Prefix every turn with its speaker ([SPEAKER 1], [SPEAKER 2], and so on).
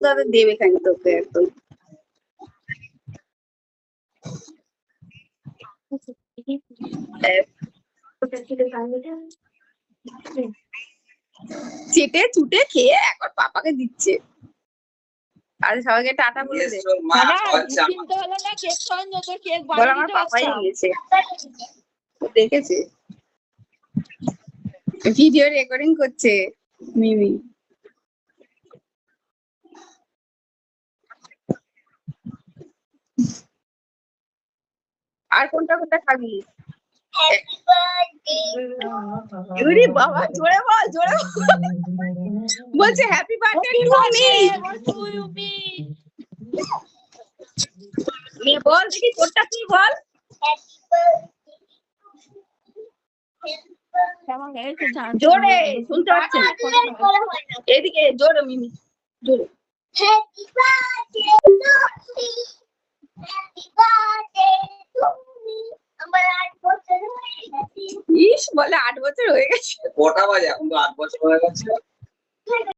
[SPEAKER 1] তবে দেবে খানি তোকে একদম। চেটে চুটে খেয়ে এখন পাপাকে দিচ্ছে। আর সবাইকে টাটা বলে দে। বল আমার পাপাই গেছে, দেখেছে ভিডিও রেকর্ডিং করছে মিমি। আর কোনটা কোনটা খাবি? বাবা জোরে বল, জোরে বলছে হ্যাপি বার্থডে টু মি। বল দেখি কোনটা তুই বল। জোরে শুনতে পাচ্ছি না, এদিকে জোরে মিমি, জোরে। ইস বলে 8 বছর হয়ে গেছে। কটা বাজে এখন? তো 8 বছর হয়ে গেছে।